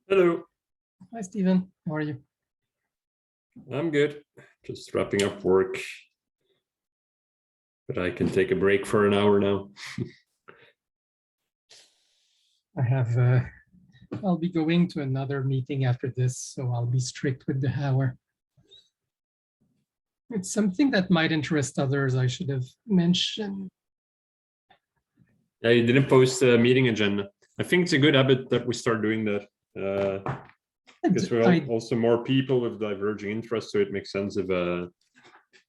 Hello. Hi, Stephen. How are you? I'm good. Just wrapping up work. But I can take a break for an hour now. I'll be going to another meeting after this, so I'll be strict with the hour. It's something that might interest others, I should have mentioned. Yeah, you didn't post a meeting agenda. I think it's a good habit that we start doing that. Because we're also more people with diverging interests, so it makes sense if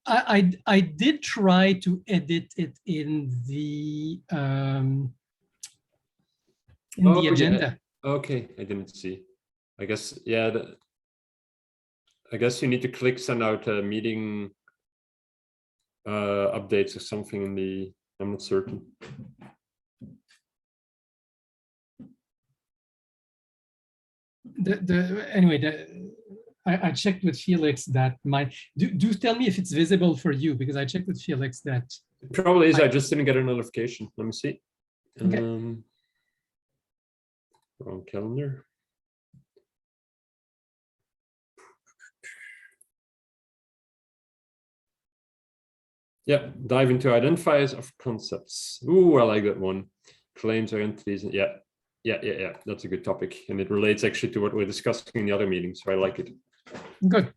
I did try to edit it in the agenda. Yeah. Okay, I didn't see. I guess, yeah, I guess you need to click send out a meeting updates or something in the, I'm not certain. I checked with Felix that do tell me if it's visible for you, because I checked with Felix that it probably is. I just didn't get a notification. Let me see. Okay. Wrong calendar. Yeah, dive into identifiers of concepts. Ooh, I like that one. Claims or entities. Yeah. That's a good topic, and it relates actually to what we're discussing in the other meetings. So I like it. Good.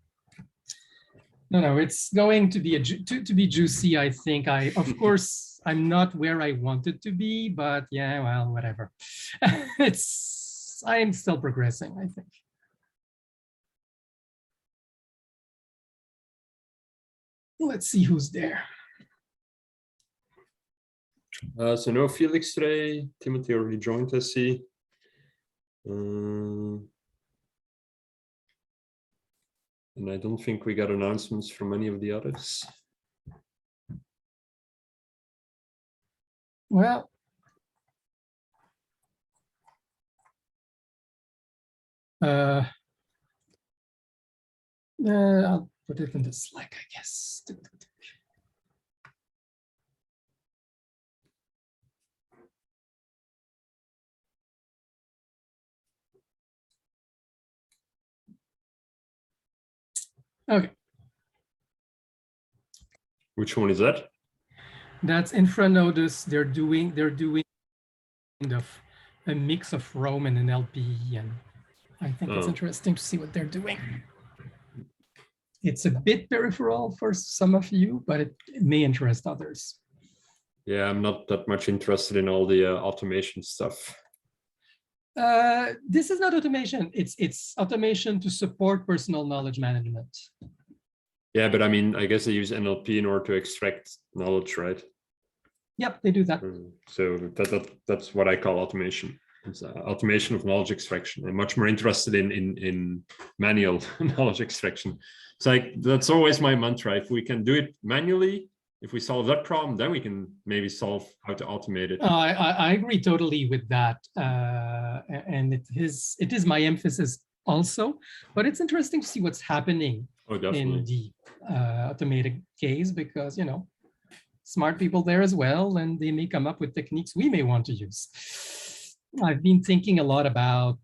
No, it's going to be to be juicy. I think. Of course, I'm not where I wanted to be, but yeah, well, whatever. I'm still progressing, I think. Let's see who's there. So no Felix today. Timothy already joined, I see. And I don't think we got announcements from any of the others. Well, I'll put it in the Slack, I guess. Okay. Which one is that? That's Infranodus. They're doing kind of a mix of Rome and NLP, and I think it's interesting to see what they're doing. It's a bit peripheral for some of you, but it may interest others. Yeah, I'm not that much interested in all the automation stuff. This is not automation. It's automation to support personal knowledge management. Yeah, but I mean, I guess they use NLP in order to extract knowledge, right? Yep, they do that. So that's what I call automation. It's automation of knowledge extraction. I'm much more interested in manual knowledge extraction. It's like, that's always my mantra. If we can do it manually, if we solve that problem, then we can maybe solve how to automate it. I agree totally with that. And it is my emphasis also, but it's interesting to see what's happening in the automated case, because, you know, smart people there as well, and they may come up with techniques we may want to use. I've been thinking a lot about,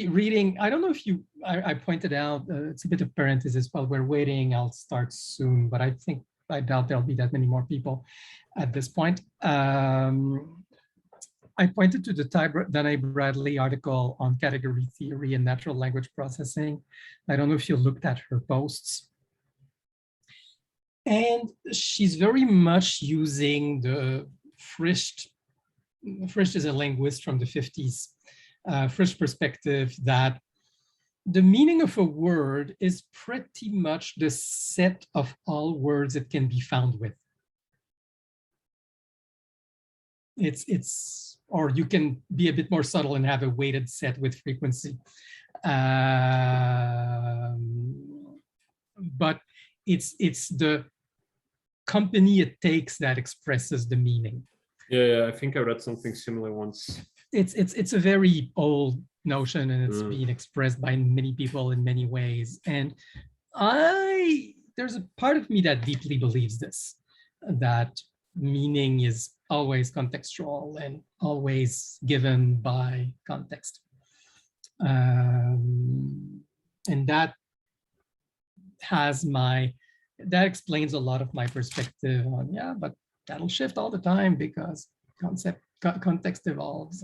reading. I don't know if I pointed out, it's a bit of parenthesis while we're waiting. I'll start soon, but I doubt there'll be that many more people at this point. I pointed to the Danae Bradley article on category theory and natural language processing. I don't know if you looked at her posts. And she's very much using the Frisch is a linguist from the 50s, Frisch perspective, that the meaning of a word is pretty much the set of all words it can be found with. Or you can be a bit more subtle and have a weighted set with frequency. But it's the company it takes that expresses the meaning. Yeah, I think I read something similar once. It's a very old notion, and it's been expressed by many people in many ways. And there's a part of me that deeply believes this, that meaning is always contextual and always given by context. And that explains a lot of my perspective on, yeah, but that'll shift all the time because context evolves.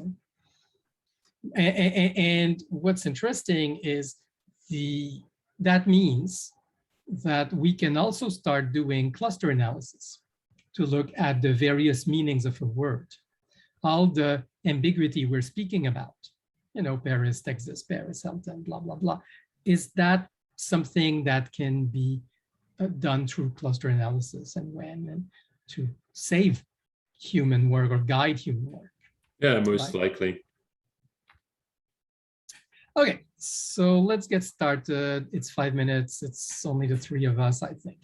And what's interesting is that means that we can also start doing cluster analysis to look at the various meanings of a word, all the ambiguity we're speaking about, Paris, Texas, Paris, Hilton, blah, blah, blah. Is that something that can be done through cluster analysis, and to save human work or guide human work? Yeah, most likely. Okay, so let's get started. It's 5 minutes. It's only the three of us, I think.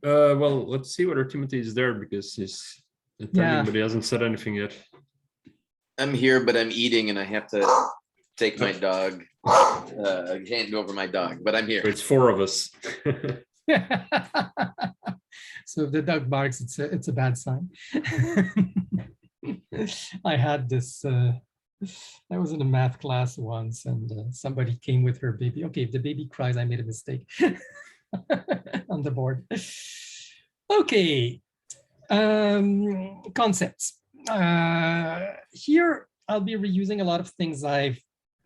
Well, let's see whether Timothy is there because he's attending, but he hasn't said anything yet. I'm here, but I'm eating and I have to take my dog, hand over my dog, but I'm here. It's 4 of us. So if the dog barks, it's a bad sign. I had this, I was in a math class once and somebody came with her baby. Okay, if the baby cries, I made a mistake on the board. Okay, concepts. Here, I'll be reusing a lot of things I've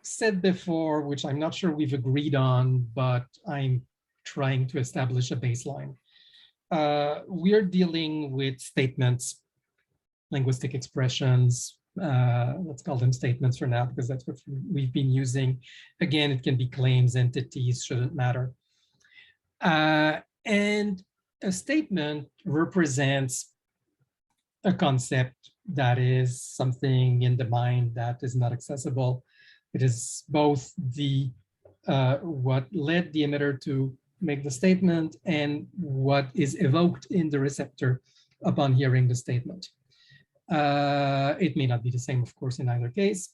said before, which I'm not sure we've agreed on, but I'm trying to establish a baseline. We're dealing with statements, linguistic expressions. Let's call them statements for now, because that's what we've been using. Again, it can be claims, entities, shouldn't matter. And a statement represents a concept that is something in the mind that is not accessible. It is both the what led the emitter to make the statement and what is evoked in the receptor upon hearing the statement. It may not be the same, of course, in either case.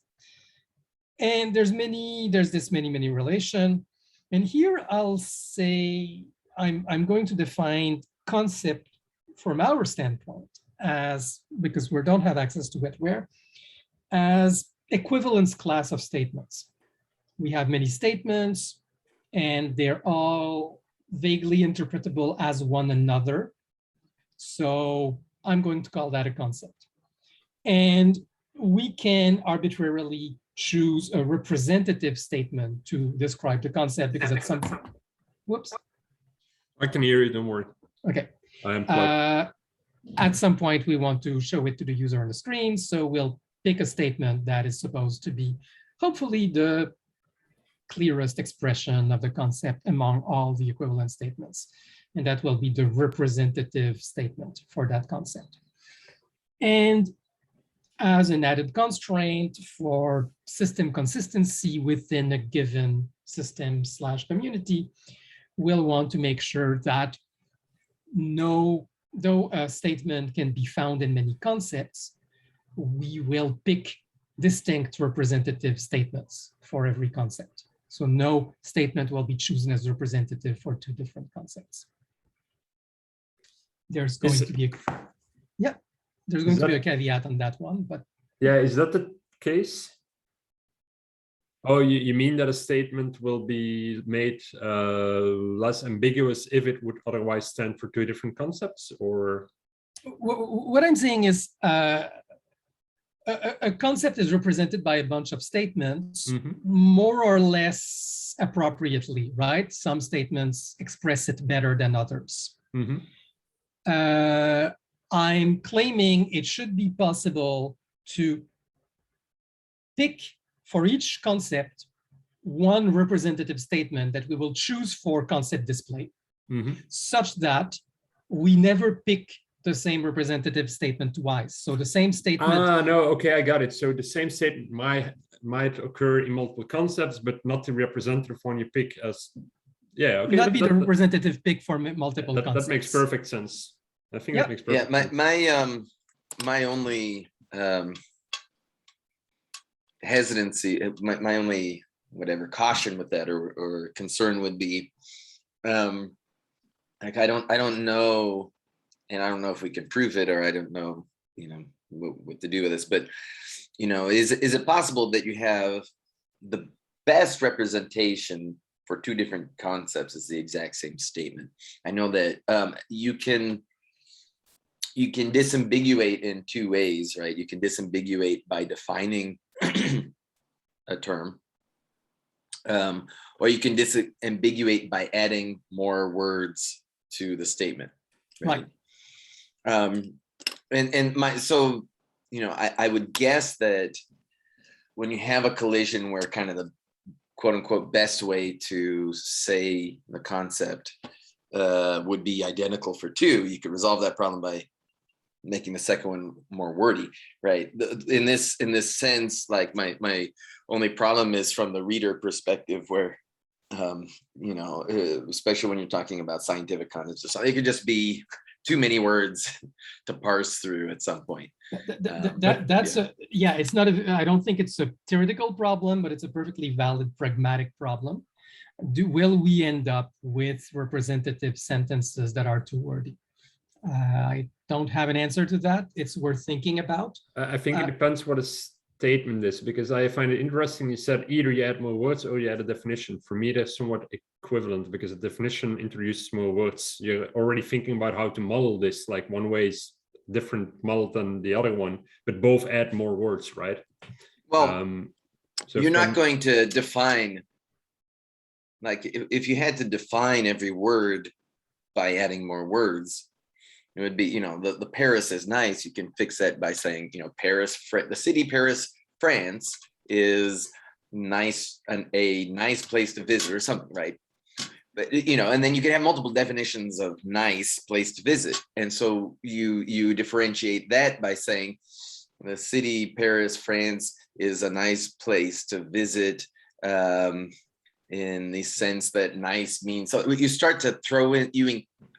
And there's this many relation. And here I'll say, I'm going to define concept from our standpoint as, because we don't have access to it, where, as equivalence class of statements. We have many statements and they're all vaguely interpretable as one another. So I'm going to call that a concept. And we can arbitrarily choose a representative statement to describe the concept because at some point, whoops. I can hear you, don't worry. Okay. I am plugged. At some point, we want to show it to the user on the screen. So we'll pick a statement that is supposed to be hopefully the clearest expression of the concept among all the equivalent statements. And that will be the representative statement for that concept. And as an added constraint for system consistency within a given system/community, we'll want to make sure that though a statement can be found in many concepts, we will pick distinct representative statements for every concept. So no statement will be chosen as representative for 2 different concepts. There's going to be a caveat on that one, but yeah, is that the case? Oh, you mean that a statement will be made less ambiguous if it would otherwise stand for 2 different concepts, or? What I'm saying is a concept is represented by a bunch of statements, more or less appropriately, right? Some statements express it better than others. I'm claiming it should be possible to pick for each concept one representative statement that we will choose for concept display, such that we never pick the same representative statement twice. So the same statement. No, okay, I got it. So the same statement might occur in multiple concepts, but not the representative one you pick as, yeah, okay. Not be the representative pick for multiple concepts. That makes perfect sense. I think that makes perfect sense. My only hesitancy, my only caution with that or concern would be, like I don't know, and I don't know if we can prove it, or I don't know, what to do with this, but is it possible that you have best representation for two different concepts is the exact same statement. I know that you can disambiguate in two ways, right? You can disambiguate by defining a term, or you can disambiguate by adding more words to the statement, right? So, you know, I would guess that when you have a collision where kind of the quote unquote best way to say the concept would be identical for two, you could resolve that problem by making the second one more wordy, right? In this sense, like my only problem is from the reader perspective, where you know, especially when you're talking about scientific concepts, it could just be too many words to parse through at some point. It's not I don't think it's a theoretical problem, but it's a perfectly valid pragmatic problem. Will we end up with representative sentences that are too wordy? I don't have an answer to that. It's worth thinking about. I think it depends what a statement is, because I find it interesting. You said either you add more words or you add a definition. For me, they're somewhat equivalent, because a definition introduces more words. You're already thinking about how to model this, like one way is different model than the other one, but both add more words, right? Well, so you're not going to define, like if you had to define every word by adding more words, it would be, you know, the Paris is nice. You can fix that by saying, you know, Paris, the city Paris, France is nice, and a nice place to visit or something, right? But, you know, and then you can have multiple definitions of nice place to visit. And so you differentiate that by saying the city Paris, France is a nice place to visit, in the sense that nice means, so you start to throw in,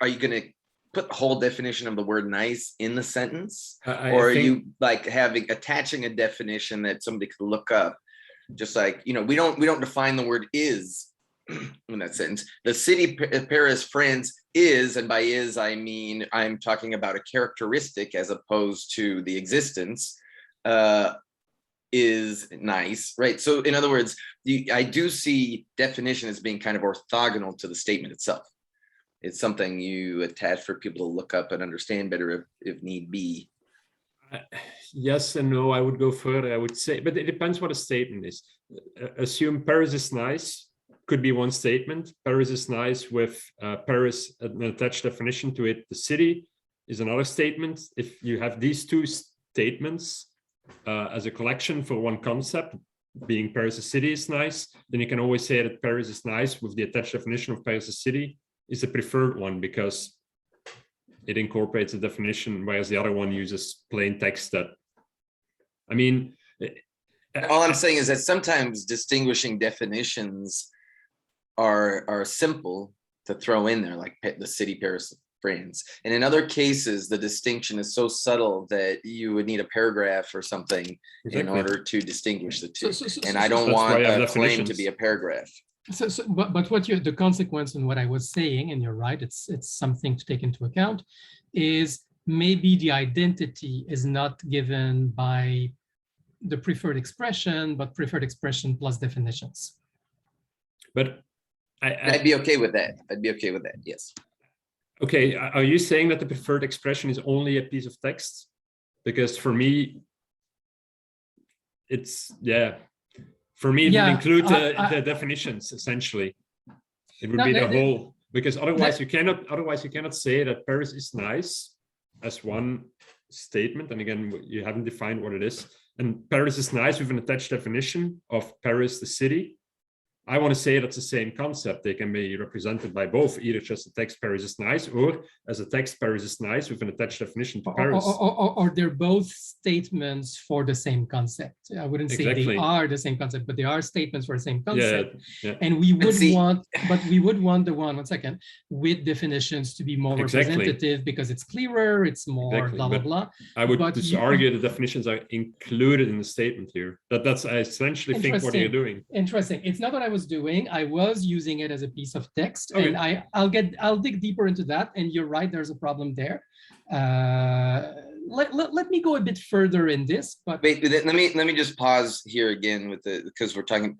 are you going to put the whole definition of the word nice in the sentence, or are you like attaching a definition that somebody could look up? Just like, you know, we don't define the word is in that sentence. The city Paris, France is, and by is I mean I'm talking about a characteristic as opposed to the existence, is nice, right? So in other words, I do see definition as being kind of orthogonal to the statement itself. It's something you attach for people to look up and understand better if need be. Yes and no, I would go further. I would say, but it depends what a statement is. Assume Paris is nice, could be one statement. Paris is nice with Paris, an attached definition to it. The city is another statement. If you have these two statements as a collection for one concept, being Paris, the city is nice, then you can always say that Paris is nice with the attached definition of Paris, the city is the preferred one, because it incorporates a definition, whereas the other one uses plain text. That, I mean, all I'm saying is that sometimes distinguishing definitions are simple to throw in there, like the city Paris, France. And in other cases, the distinction is so subtle that you would need a paragraph or something in order to distinguish the two. And I don't want a claim to be a paragraph. But what the consequence and what I was saying, and you're right, it's something to take into account, is maybe the identity is not given by the preferred expression, but preferred expression plus definitions. But I'd be okay with that. I'd be okay with that, yes. Okay, are you saying that the preferred expression is only a piece of text? Because for me, it's, yeah. For me, it would include the definitions, essentially. It would be the whole, because otherwise you cannot say that Paris is nice as one statement. And again, you haven't defined what it is. And Paris is nice with an attached definition of Paris, the city. I want to say that's the same concept. They can be represented by both, either just the text Paris is nice, or as a text Paris is nice with an attached definition to Paris. Or they're both statements for the same concept. I wouldn't say they are the same concept, but they are statements for the same concept. Yeah. And we would want the one second, with definitions to be more representative, because it's clearer, it's more blah, blah, blah. I would just argue the definitions are included in the statement here. That's I essentially think what you're doing. Interesting. It's not what I was doing. I was using it as a piece of text, and I'll dig deeper into that. And you're right, there's a problem there. let me go a bit further in this, but wait, let me just pause here again with because we're talking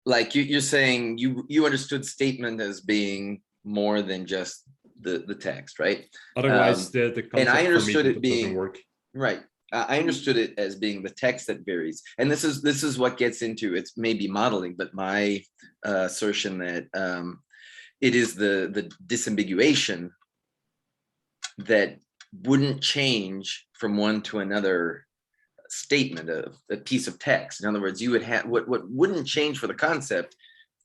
like you're saying you understood statement as being more than just the text, right? Otherwise, the concept and I understood for me it being doesn't work. right. I understood it as being the text that varies, and this is what gets into it's maybe modeling, but my assertion that it is the disambiguation that wouldn't change from one to another statement of a piece of text. In other words, you would have what wouldn't change for the concept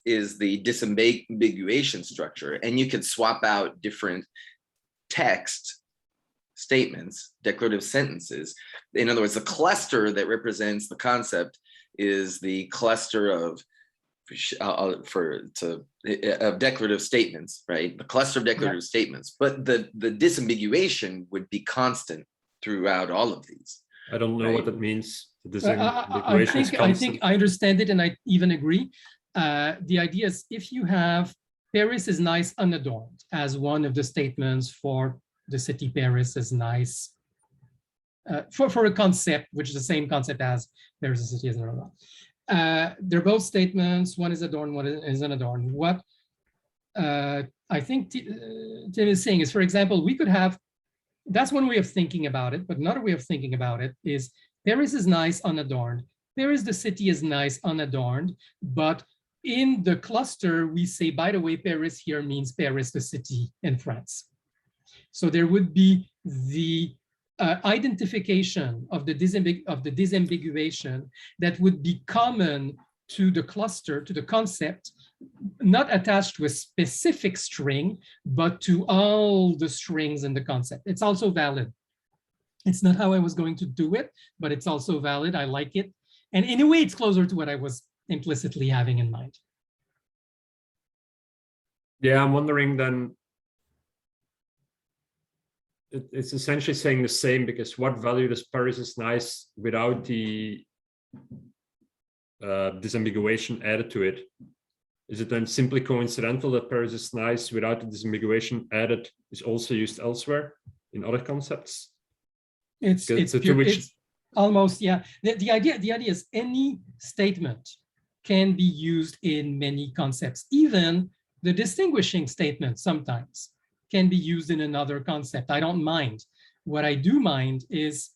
is the disambiguation structure, and you could swap out different text statements, declarative sentences. In other words, the cluster that represents the concept is the cluster of declarative statements, right? The cluster of declarative statements, but the disambiguation would be constant throughout all of these. I don't know right? what that means. I think I understand it, and I even agree. The idea is if you have Paris is nice unadorned as one of the statements for the city Paris is nice, for a concept, which is the same concept as Paris is a city is unadorned. They're both statements. One is adorned, one is unadorned. What I think Tim is saying is, for example, we could have, that's one way of thinking about it, but another way of thinking about it is Paris is nice unadorned. Paris the city is nice unadorned, but in the cluster, we say, by the way, Paris here means Paris the city in France. So there would be the identification of the disambiguation that would be common to the cluster, to the concept, not attached to a specific string, but to all the strings in the concept. It's also valid. It's not how I was going to do it, but it's also valid. I like it. And in a way, it's closer to what I was implicitly having in mind. Yeah, I'm wondering then, it's essentially saying the same, because what value does Paris is nice without the disambiguation added to it? Is it then simply coincidental that Paris is nice without the disambiguation added is also used elsewhere in other concepts? It's almost, yeah. The idea is any statement can be used in many concepts. Even the distinguishing statement sometimes can be used in another concept. I don't mind. What I do mind is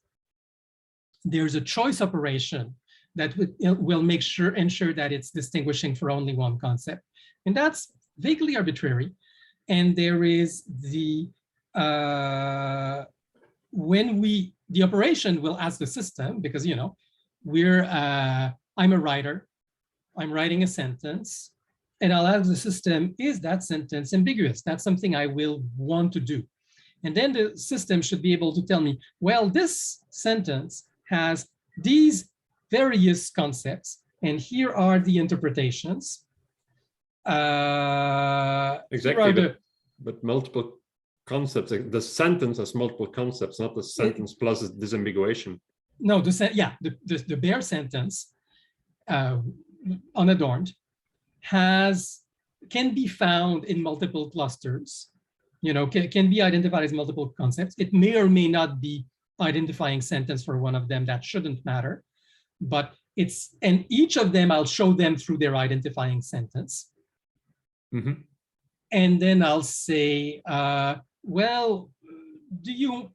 there's a choice operation that will ensure that it's distinguishing for only one concept. And that's vaguely arbitrary. And there is the, the operation will ask the system, because, you know, I'm a writer, I'm writing a sentence, and I'll ask the system, is that sentence ambiguous? That's something I will want to do. And then the system should be able to tell me, well, this sentence has these various concepts, and here are the interpretations. Exactly, but multiple concepts. The sentence has multiple concepts, not the sentence plus disambiguation. No, the bare sentence, unadorned, can be found in multiple clusters, you know, can be identified as multiple concepts. It may or may not be identifying sentence for one of them. That shouldn't matter, but and each of them, I'll show them through their identifying sentence. Mm-hmm. And then I'll say, well,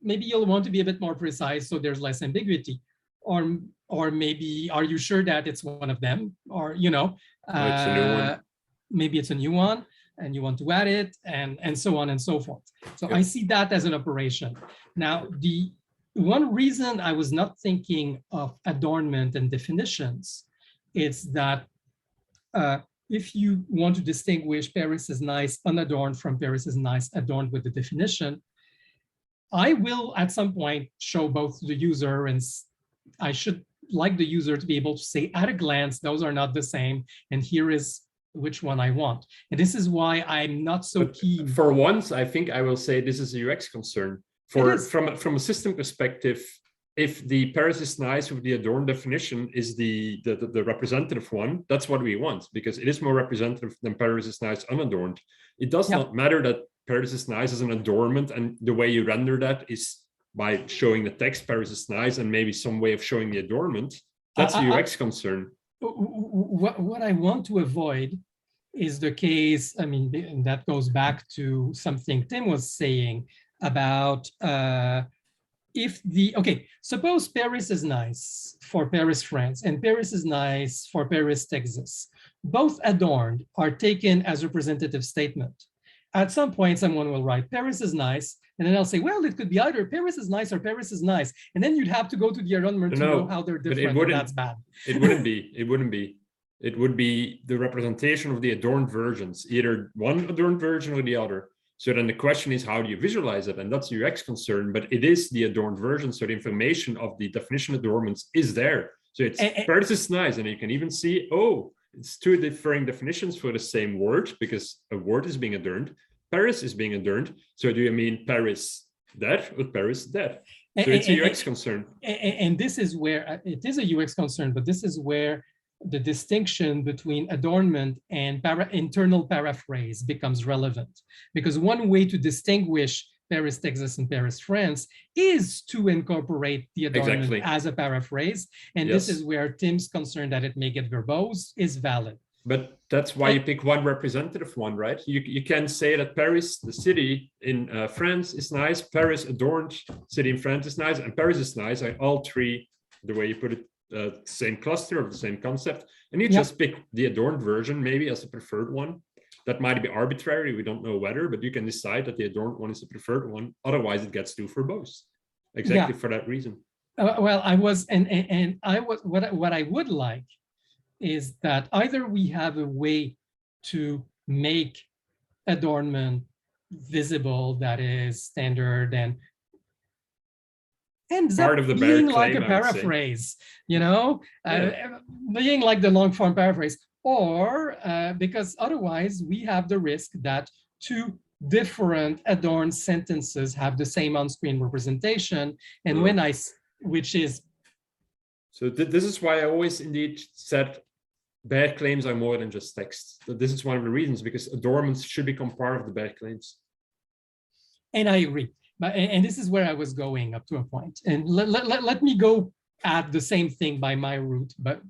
maybe you'll want to be a bit more precise so there's less ambiguity, or maybe, are you sure that it's one of them? Or, you know, it's a new one. Maybe it's a new one and you want to add it, and so on and so forth. So yeah. I see that as an operation. Now, the one reason I was not thinking of adornment and definitions is that if you want to distinguish Paris is nice unadorned from Paris is nice adorned with the definition, I will at some point show both to the user, and I should like the user to be able to say at a glance, those are not the same, and here is which one I want. And this is why I'm not so keen. For once, I think I will say this is a UX concern. From a system perspective, if the Paris is nice with the adorned definition is the representative one, that's what we want, because it is more representative than Paris is nice unadorned. It does not matter that Paris is nice as an adornment, and the way you render that is by showing the text Paris is nice and maybe some way of showing the adornment. That's a UX concern. What I want to avoid is the case, I mean, and that goes back to something Tim was saying about suppose Paris is nice for Paris, France, and Paris is nice for Paris, Texas. Both adorned are taken as representative statement. At some point, someone will write Paris is nice, and then I'll say, well, it could be either Paris is nice or Paris is nice. And then you'd have to go to the adornment to know how they're different, and that's bad. It wouldn't be. It wouldn't be. It would be the representation of the adorned versions, either one adorned version or the other. So then the question is, how do you visualize it? And that's UX concern, but it is the adorned version. So the information of the definition adornments is there. So it's Paris is nice. And you can even see, oh, it's two differing definitions for the same word because a word is being adorned. Paris is being adorned. So do you mean Paris that or Paris that? So it's a UX concern. And this is where it is a UX concern, but this is where the distinction between adornment and internal paraphrase becomes relevant. Because one way to distinguish Paris, Texas, and Paris, France is to incorporate the adornment as a paraphrase. And this is where Tim's concern that it may get verbose is valid. But that's why you pick one representative one, right? You can say that Paris, the city in France, is nice. Paris, adorned city in France, is nice. And Paris is nice. All three, the way you put it, same cluster of the same concept. And you just pick the adorned version, maybe as a preferred one. That might be arbitrary. We don't know whether, but you can decide that the adorned one is the preferred one. Otherwise, it gets too verbose. Exactly for that reason. Well, I was, and I was, what I would like is that either we have a way to make adornment visible that is standard and ends part up of the being like claim, a paraphrase, you know, being like the long form paraphrase, or because otherwise we have the risk that two different adorned sentences have the same on-screen representation, and when which is. So this is why I always indeed said bad claims are more than just text. So this is one of the reasons, because adornments should become part of the bad claims. And I agree. But, and this is where I was going up to a point. And let me go at the same thing by my route. But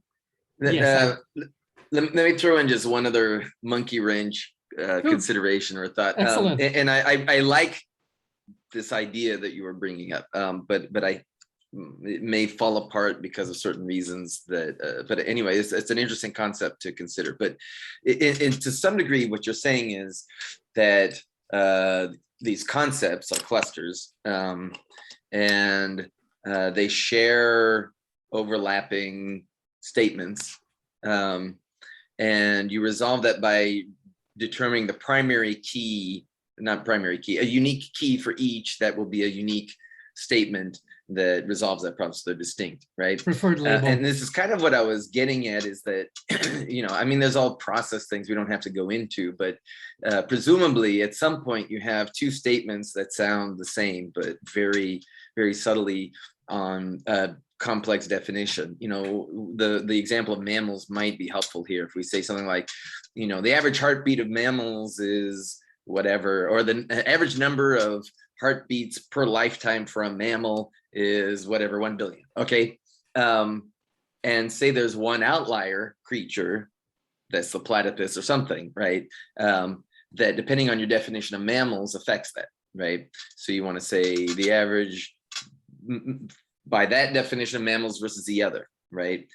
yes, let me throw in just one other monkey wrench consideration or thought. Excellent. And I like this idea that you were bringing up, but it may fall apart because of certain reasons that, but anyway, it's an interesting concept to consider. But to some degree, what you're saying is that these concepts are clusters, and they share overlapping statements, and you resolve that by determining the primary key, not primary key, a unique key for each that will be a unique statement that resolves that problem, so they're distinct, right? Preferred label. And this is kind of what I was getting at, is that, you know, I mean, there's all process things we don't have to go into, but presumably at some point you have two statements that sound the same, but very, very subtly on complex definition. You know, the example of mammals might be helpful here. If we say something like, you know, the average heartbeat of mammals is whatever, or the average number of heartbeats per lifetime for a mammal is whatever, 1 billion. Okay. And say there's one outlier creature, that's the platypus or something, right? That depending on your definition of mammals affects that, right? So you want to say the average by that definition of mammals versus the other, right?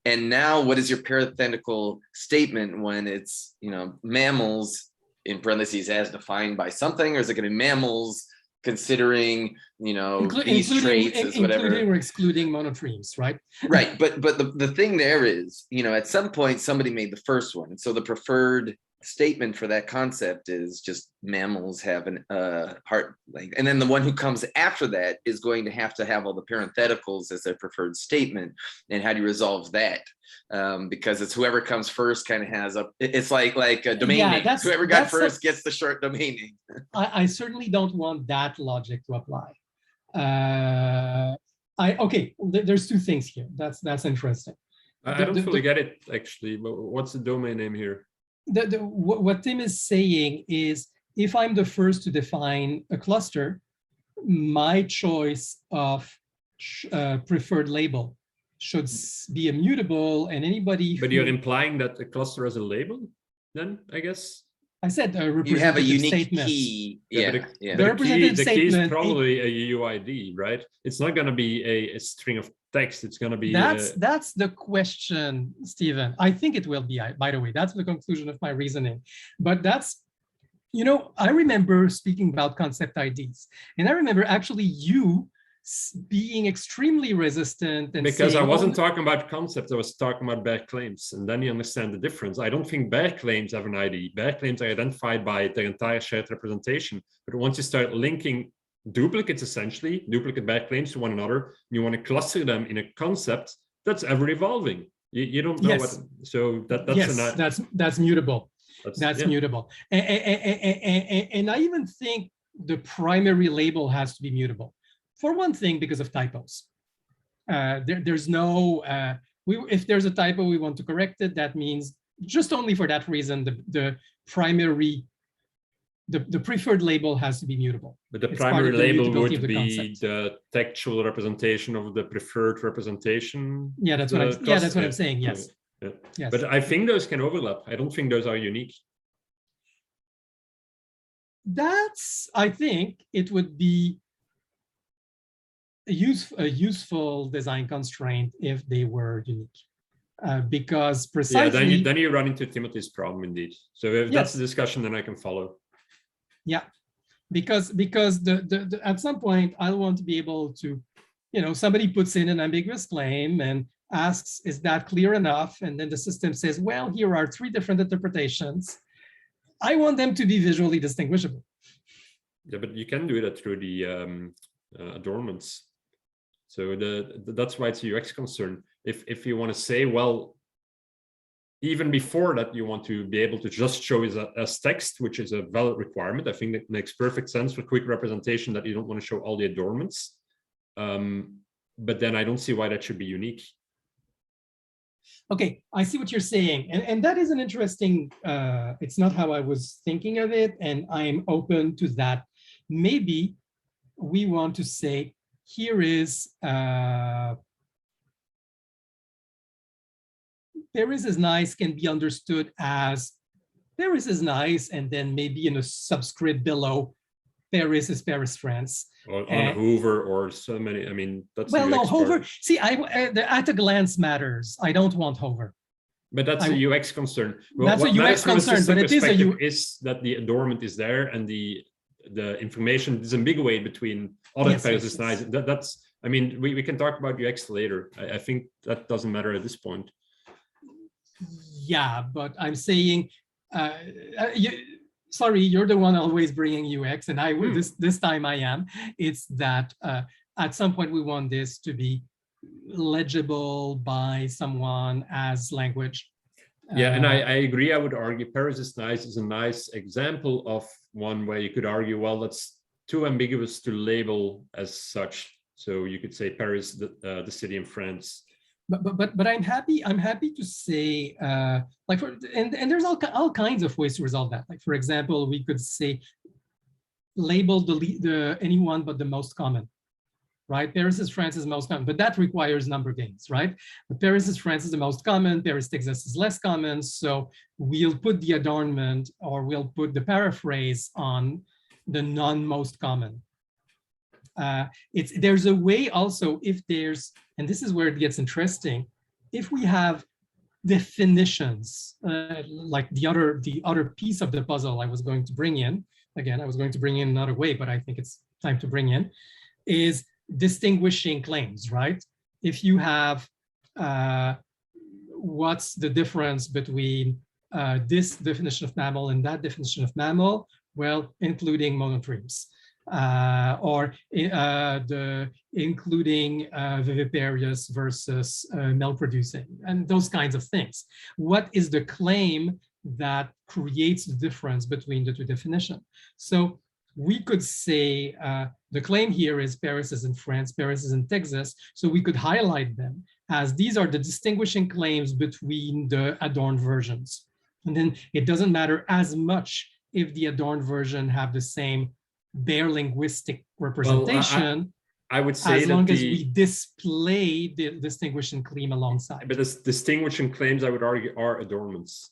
And now what is your parenthetical statement when it's, you know, mammals in parentheses as defined by something, or is it going to be mammals considering, you know, these traits as whatever, including or excluding monotremes, right? Right, but the thing there is, you know, at some point somebody made the first one, and so the preferred statement for that concept is just mammals have an heart length, and then the one who comes after that is going to have all the parentheticals as their preferred statement. And how do you resolve that? Because it's whoever comes first kind of has it's like a domain name. Whoever got first gets the short domain name. I certainly don't want that logic to apply. Okay, there's two things here. That's interesting. I don't fully get it, actually. But what's the domain name here? What Tim is saying is, if I'm the first to define a cluster, my choice of preferred label should be immutable, and anybody. But you're implying that the cluster has a label, then I guess. I said You have a unique statements. key. Yeah, Yeah, yeah. But the key is statement, probably a UID, right? It's not going to be a string of text. It's going to be. That's the question, Stephen. I think it will be. By the way, that's the conclusion of my reasoning. But that's, you know, I remember speaking about concept IDs, and I remember actually you being extremely resistant and because saying, I wasn't talking about concepts, I was talking about bare claims, and then you understand the difference. I don't think bare claims have an ID. Bare claims are identified by their entire shared representation, but once you start linking duplicates, essentially duplicate bare claims to one another, you want to cluster them in a concept that's ever evolving. You don't know what, so that's yes, that's mutable. That's yeah. mutable, and I even think the primary label has to be mutable. For one thing, because of typos. There's no, if there's a typo, we want to correct it. That means just only for that reason, the preferred label has to be mutable. But the primary label would be the textual representation of the preferred representation. Yeah, that's what I'm saying. Yes. Yeah. Yes. But I think those can overlap. I don't think those are unique. I think it would be a useful design constraint if they were unique, because precisely. Yeah, then you run into Timothy's problem indeed. So if that's the discussion, then I can follow. Yeah, because the at some point I'll want to be able to, you know, somebody puts in an ambiguous claim and asks, is that clear enough? And then the system says, well, here are 3 different interpretations. I want them to be visually distinguishable. Yeah, but you can do that through the adornments. So that's why it's a UX concern. If you want to say, well, even before that, you want to be able to just show it as text, which is a valid requirement. I think that makes perfect sense for quick representation, that you don't want to show all the adornments. But then I don't see why that should be unique. Okay, I see what you're saying. And that is an interesting, it's not how I was thinking of it. And I'm open to that. Maybe we want to say, here is, Paris is nice can be understood as Paris is nice, and then maybe in a subscript below, Paris is Paris, France. Or on Hoover, or so many. I mean, that's well, no, Hoover. See, the at a glance matters. I don't want Hoover. But that's a UX concern. Well, that's a UX concern, but it is is that the adornment is there and the information is ambiguous between other Paris is nice. That's. I mean, we can talk about UX later. I think that doesn't matter at this point. Yeah, but I'm saying, sorry, you're the one always bringing UX, and this time I am. It's that at some point we want this to be legible by someone as language. Yeah, and I agree. I would argue Paris is nice is a nice example of one where you could argue, well, that's too ambiguous to label as such. So you could say Paris, the city in France. But I'm happy to say, like, and there's all kinds of ways to resolve that. Like, for example, we could say label the anyone but the most common, right? Paris is France is most common, but that requires number gains, right? But Paris is France is the most common, Paris, Texas is less common. So we'll put the adornment, or we'll put the paraphrase on the non-most common. There's a way also, if there's, and this is where it gets interesting, if we have definitions, like the other piece of the puzzle I was going to bring in, again, I was going to bring in another way, but I think it's time to bring in, is distinguishing claims, right? If you have, what's the difference between this definition of mammal and that definition of mammal? Well, including monotremes. Or including viviparous versus milk-producing, and those kinds of things. What is the claim that creates the difference between the two definitions? So we could say the claim here is Paris is in France, Paris is in Texas. So we could highlight them as these are the distinguishing claims between the adorned versions. And then it doesn't matter as much if the adorned version have the same bare linguistic representation, I would say as long as we display the distinguishing claim alongside. But the distinguishing claims, I would argue, are adornments.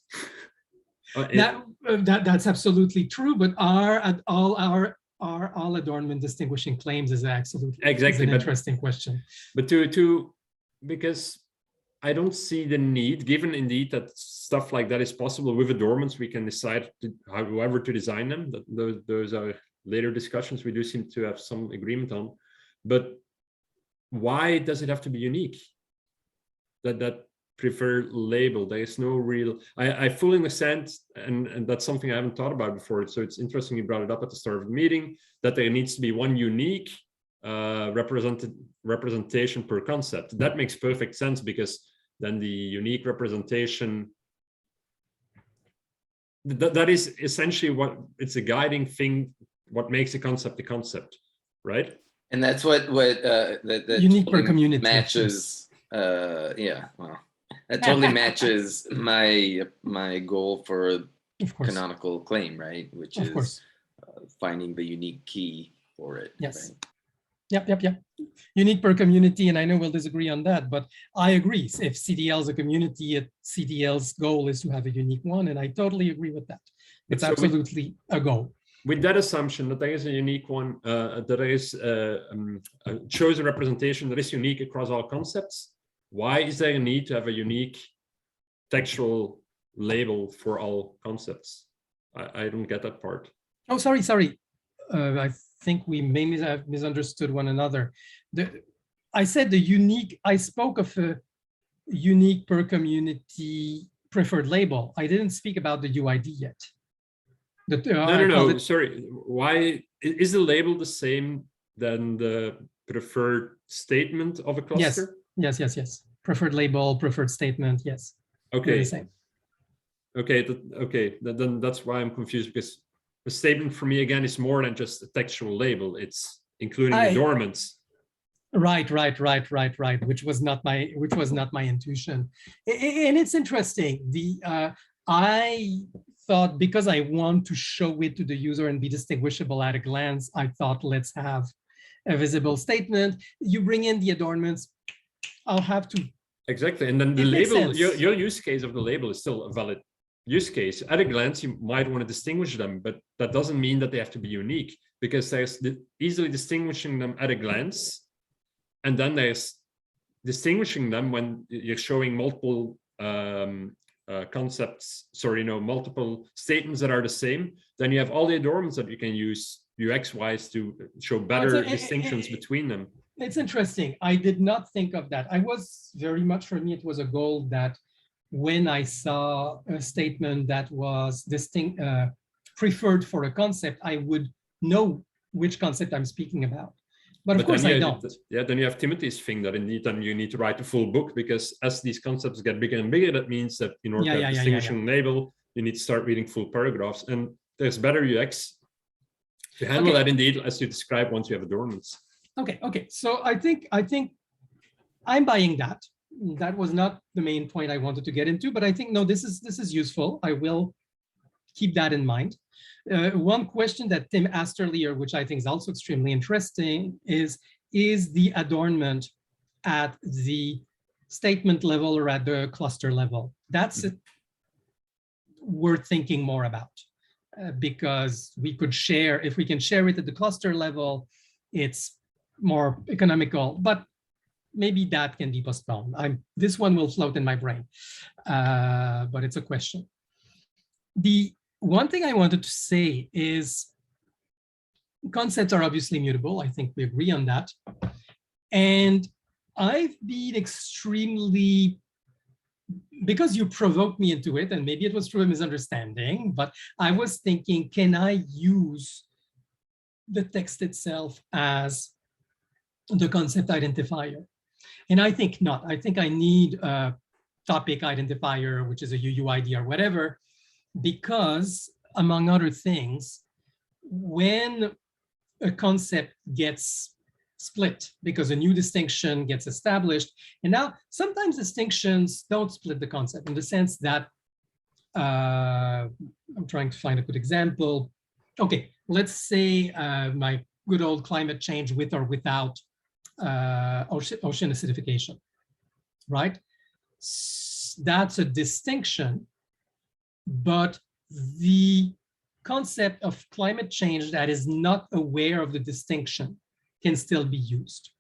That's absolutely true, but are all adornment distinguishing claims is absolutely exactly an interesting question. But because I don't see the need, given indeed that stuff like that is possible with adornments, we can decide however to design them. Those are later discussions we do seem to have some agreement on. But why does it have to be unique? That preferred label, there is no real, I fully understand, and that's something I haven't thought about before. So it's interesting you brought it up at the start of the meeting, that there needs to be one unique representation per concept. That makes perfect sense, because then the unique representation, that is essentially what it's a guiding thing, what makes a concept, right? And that's what that unique totally per community matches. Yeah, well, that totally matches my goal for canonical claim, right? Which is finding the unique key for it. Yes. Right? Yep. Unique per community, and I know we'll disagree on that, but I agree. If CDL is a community, CDL's goal is to have a unique one, and I totally agree with that. It's absolutely a goal. With that assumption that there is a unique one, that there is a chosen representation that is unique across all concepts, why is there a need to have a unique textual label for all concepts? I don't get that part. Oh, sorry. I think we may have misunderstood one another. I said the unique, I spoke of a unique per community preferred label. I didn't speak about the UID yet. No, sorry. Why is the label the same than the preferred statement of a cluster? Yes. Preferred label, preferred statement. Yes. Okay. The same. Okay. Then that's why I'm confused, because the statement for me again is more than just a textual label. It's including adornments. Right. Which was not my intuition, and it's interesting. I thought, because I want to show it to the user and be distinguishable at a glance, I thought, let's have a visible statement. You bring in the adornments, I'll have to. Exactly, and then the label, your use case of the label is still a valid use case. At a glance, you might want to distinguish them, but that doesn't mean that they have to be unique, because there's easily distinguishing them at a glance, and then there's distinguishing them when you're showing multiple multiple statements that are the same. Then you have all the adornments that you can use UX-wise to show better distinctions between them. It's interesting. I did not think of that. I was very much, for me, it was a goal that when I saw a statement that was preferred for a concept, I would know which concept I'm speaking about. But of course I don't. Yeah, then you have Timothy's thing that indeed then you need to write a full book, because as these concepts get bigger and bigger, that means that in order to have distinguishing label, you need to start reading full paragraphs. And there's better UX to handle that indeed, as you describe, once you have adornments. Okay. So I think I'm buying that. That was not the main point I wanted to get into, but I think, no, this is useful. I will keep that in mind. One question that Tim asked earlier, which I think is also extremely interesting, is the adornment at the statement level or at the cluster level? That's worth thinking more about, because we could share, if we can share it at the cluster level, it's more economical, but maybe that can be postponed. This one will float in my brain, but it's a question. The one thing I wanted to say is concepts are obviously mutable. I think we agree on that. And I've been extremely, because you provoked me into it, and maybe it was through a misunderstanding, but I was thinking, can I use the text itself as the concept identifier? And I think not. I think I need a topic identifier, which is a UUID or whatever, because among other things, when a concept gets split because a new distinction gets established, and now sometimes distinctions don't split the concept, in the sense that I'm trying to find a good example. Okay, let's say my good old climate change with or without ocean acidification, right? That's a distinction, but the concept of climate change that is not aware of the distinction can still be used.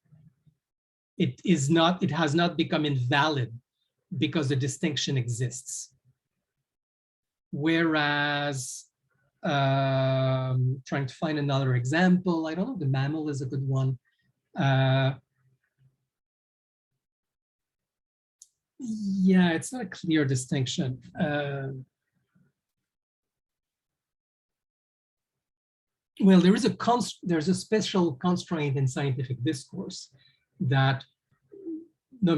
It has not become invalid because the distinction exists. Whereas, trying to find another example, I don't know, the mammal is a good one. Yeah, it's not a clear distinction. Well, there's a special constraint in scientific discourse that the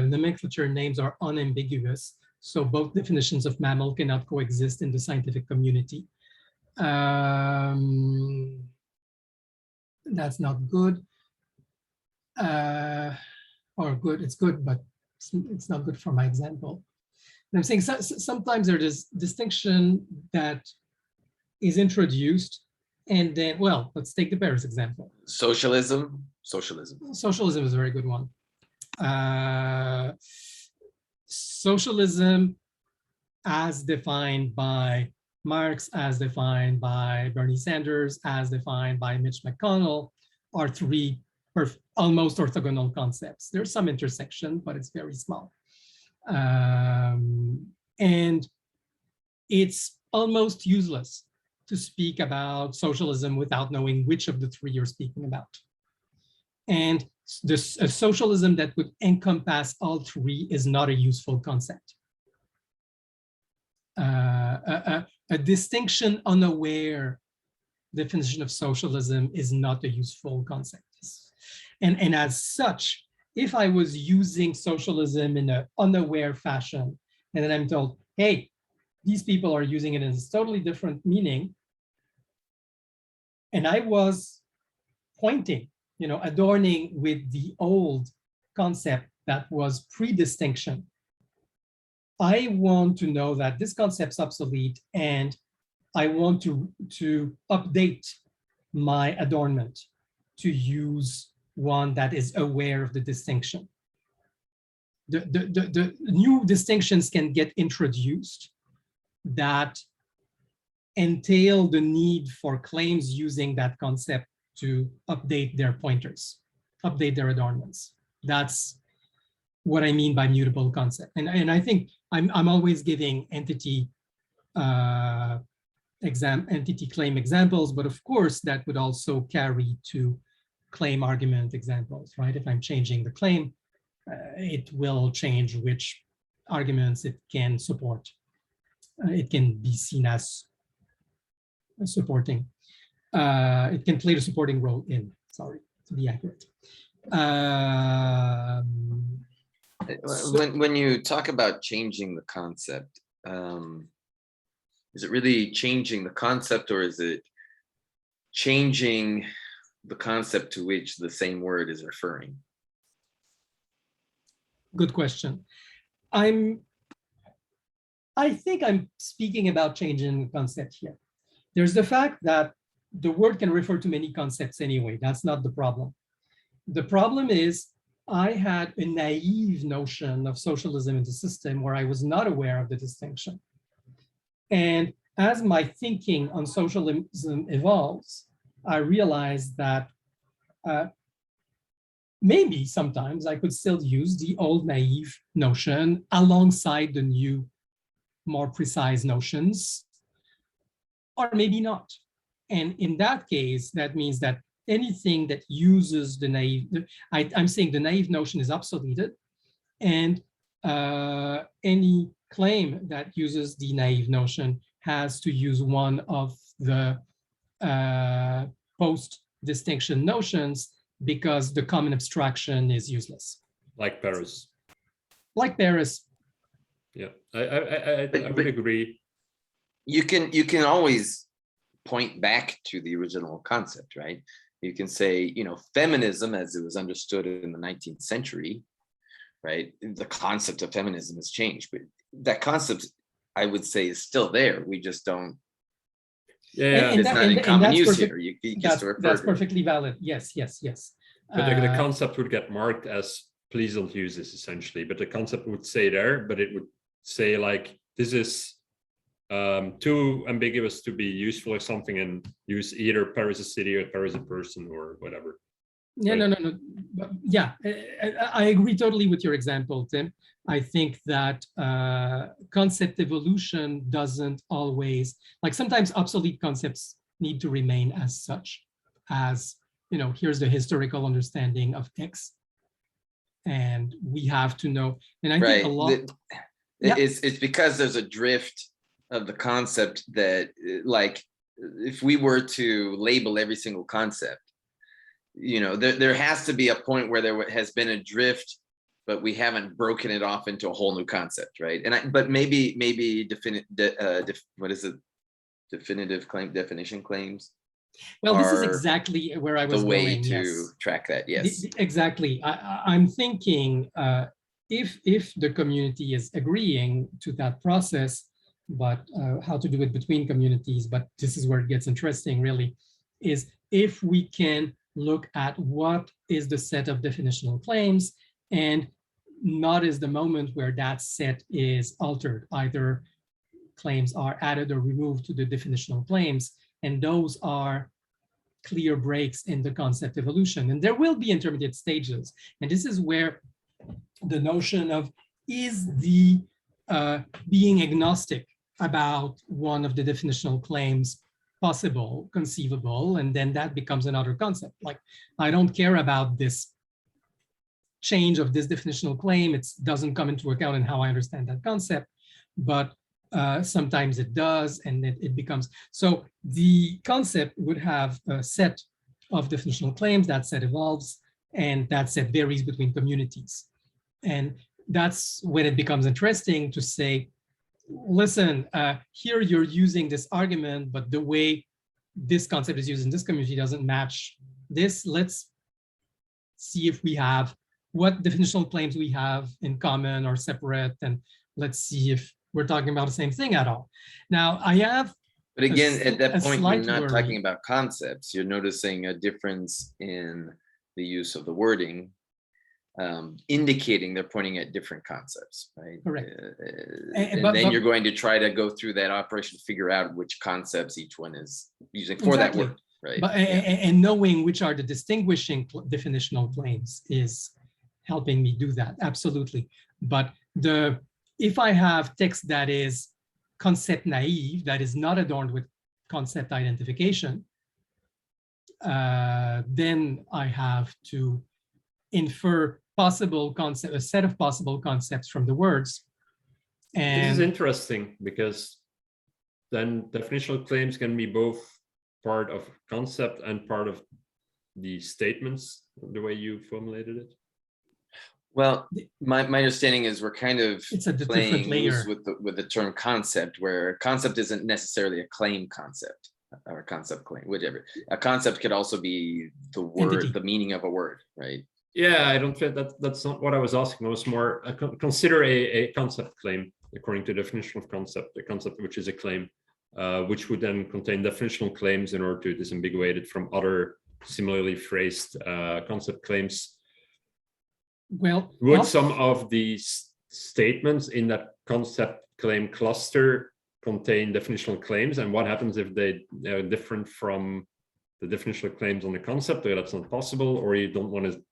nomenclature names are unambiguous. So both definitions of mammal cannot coexist in the scientific community. That's not good. Or good, it's good, but it's not good for my example. And I'm saying sometimes there's this distinction that is introduced, and then, well, let's take the Paris example. Socialism is a very good one. Socialism as defined by Marx, as defined by Bernie Sanders, as defined by Mitch McConnell, are three almost orthogonal concepts. There's some intersection, but it's very small. And it's almost useless to speak about socialism without knowing which of the three you're speaking about. And a socialism that would encompass all three is not a useful concept. A distinction unaware definition of socialism is not a useful concept. And as such, if I was using socialism in an unaware fashion, and then I'm told, hey, these people are using it in a totally different meaning, and I was pointing, adorning with the old concept that was pre-distinction, I want to know that this concept's obsolete, and I want to update my adornment to use one that is aware of the distinction. The new distinctions can get introduced that entail the need for claims using that concept to update their pointers, update their adornments. That's what I mean by mutable concept. And I think I'm always giving entity claim examples, but of course that would also carry to claim argument examples, right? If I'm changing the claim, it will change which arguments it can support. It can be seen as supporting. It can play the supporting role in, sorry, to be accurate. When you talk about changing the concept, is it really changing the concept, or is it changing the concept to which the same word is referring? Good question. I think I'm speaking about changing the concept here. There's the fact that the word can refer to many concepts anyway. That's not the problem. The problem is I had a naive notion of socialism in the system where I was not aware of the distinction. And as my thinking on socialism evolves, I realized that maybe sometimes I could still use the old naive notion alongside the new, more precise notions, or maybe not. And in that case, that means that anything that uses the naive, I'm saying the naive notion is obsoleted, and any claim that uses the naive notion has to use one of the post-distinction notions because the common abstraction is useless. Like Paris. Like Paris. Yeah, I would agree. You can always point back to the original concept, right? You can say, feminism as it was understood in the 19th century, right? The concept of feminism has changed, but that concept I would say is still there. We just don't, Yeah, And it's that- not in and common that's use perfect- here. You just refer That's to it. perfectly valid. Yes, yes, yes. but the Uh, concept would get marked as please don't use this essentially, but the concept would say there, but it would say like, this is too ambiguous to be useful or something, and use either Paris a city or Paris a person or whatever. Yeah, no. But yeah, I agree totally with your example, Tim. I think that concept evolution doesn't always, like sometimes obsolete concepts need to remain as such, as, here's the historical understanding of X. And we have to know, and I think a lot. Yeah. It's because there's a drift of the concept that, like, if we were to label every single concept, there has to be a point where there has been a drift, but we haven't broken it off into a whole new concept, right? But maybe what is it? Definitive definition claims. Well, this is exactly where I was the way going. to Yes. track that. Yes, Exactly. I'm thinking if the community is agreeing to that process, but how to do it between communities, but this is where it gets interesting really, is if we can look at what is the set of definitional claims, and not is the moment where that set is altered. Either claims are added or removed to the definitional claims, and those are clear breaks in the concept evolution. And there will be intermediate stages. And this is where the notion of is the being agnostic about one of the definitional claims possible, conceivable, and then that becomes another concept. Like, I don't care about this change of this definitional claim. It doesn't come into account in how I understand that concept, but sometimes it does, and it becomes, so the concept would have a set of definitional claims, that set evolves, and that set varies between communities. And that's when it becomes interesting to say, listen, here you're using this argument, but the way this concept is used in this community doesn't match this. Let's see if we have, what definitional claims we have in common or separate, and let's see if we're talking about the same thing at all. Now, I have, but again, at that point, you're not worry. talking about concepts. You're noticing a difference in the use of the wording, indicating they're pointing at different concepts, right? Correct. And then you're going to try to go through that operation to figure out which concepts each one is using for exactly. that word, right? But, and knowing which are the distinguishing definitional claims is helping me do that, absolutely. But if I have text that is concept naive, that is not adorned with concept identification, then I have to infer possible concept, a set of possible concepts from the words. And this is interesting because then definitional claims can be both part of concept and part of the statements, the way you formulated it. Well, my understanding is we're kind of playing loose with the term concept, where concept isn't necessarily a claim concept or a concept claim, whichever. A concept could also be the word, entity. The meaning of a word, right? Yeah, I don't think that's not what I was asking. It was more consider a concept claim according to definition of concept, a concept which is a claim, which would then contain definitional claims in order to disambiguate it from other similarly phrased concept claims. Well, would some of these statements in that concept claim cluster contain definitional claims, and what happens if they are different from the definitional claims on the concept, or that's not possible, or you don't want to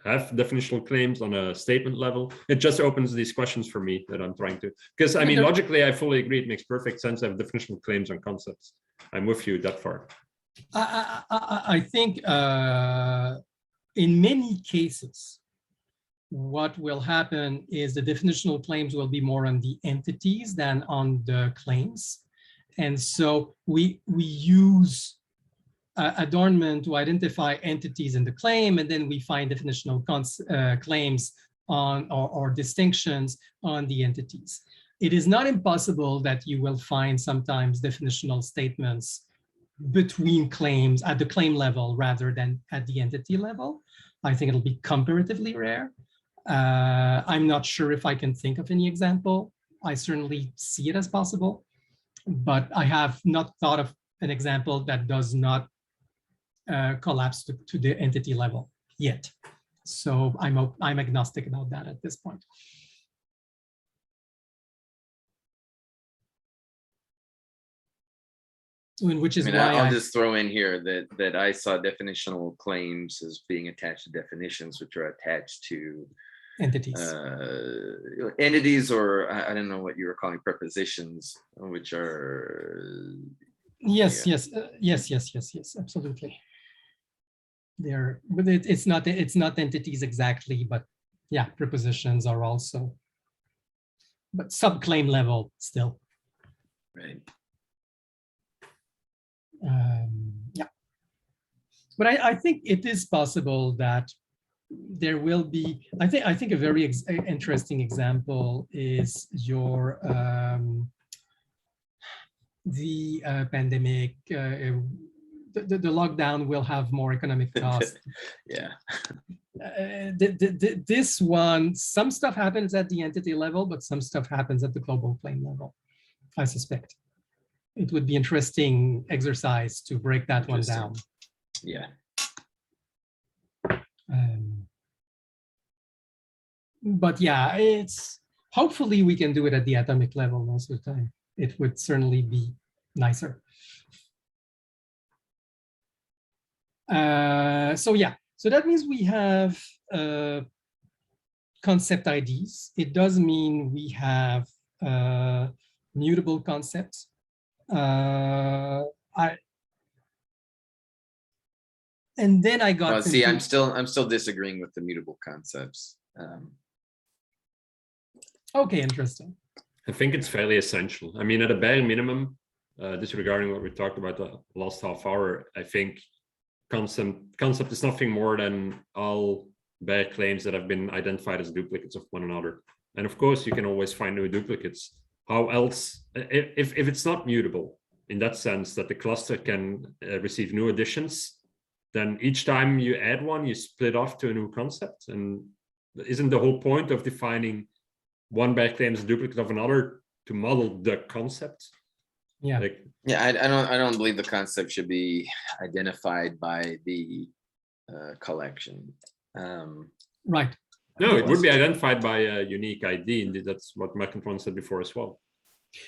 have definitional claims on a statement level? It just opens these questions for me that I'm trying to, because I mean, logically, I fully agree. It makes perfect sense to have definitional claims on concepts. I'm with you that far. I think in many cases, what will happen is the definitional claims will be more on the entities than on the claims. And so we use adornment to identify entities in the claim, and then we find definitional claims on or distinctions on the entities. It is not impossible that you will find sometimes definitional statements between claims at the claim level rather than at the entity level. I think it'll be comparatively rare. I'm not sure if I can think of any example I certainly see it as possible, but I have not thought of an example that does not collapse to the entity level yet. So I'm agnostic about that at this point. Which is why I'll just throw in here that I saw definitional claims as being attached to definitions, which are attached to entities, entities, or I don't know what you were calling prepositions, which are yes, absolutely. There, but it's not entities exactly, but yeah, prepositions are also, but subclaim level still. Right. Yeah, but I think it is possible that there will be. I think a very interesting example is your the pandemic. The lockdown will have more economic cost. Yeah. This one, some stuff happens at the entity level, but some stuff happens at the global plane level, I suspect. It would be interesting exercise to break that one down. Yeah. But yeah, it's hopefully we can do it at the atomic level most of the time. It would certainly be nicer. So yeah, so that means we have concept IDs. It does mean we have mutable concepts. And then I got see, I'm still disagreeing with the mutable concepts. Okay, interesting. I think it's fairly essential. I mean, at a bare minimum, disregarding what we talked about the last half hour, I think concept is nothing more than all bare claims that have been identified as duplicates of one another. And of course, you can always find new duplicates. How else, if it's not mutable, in that sense that the cluster can receive new additions, then each time you add one, you split off to a new concept. And isn't the whole point of defining one bare claim as a duplicate of another to model the concept? Yeah. Yeah, I don't believe the concept should be identified by the collection. Right. No, it would be identified by a unique ID. Indeed, that's what McIntyre said before as well.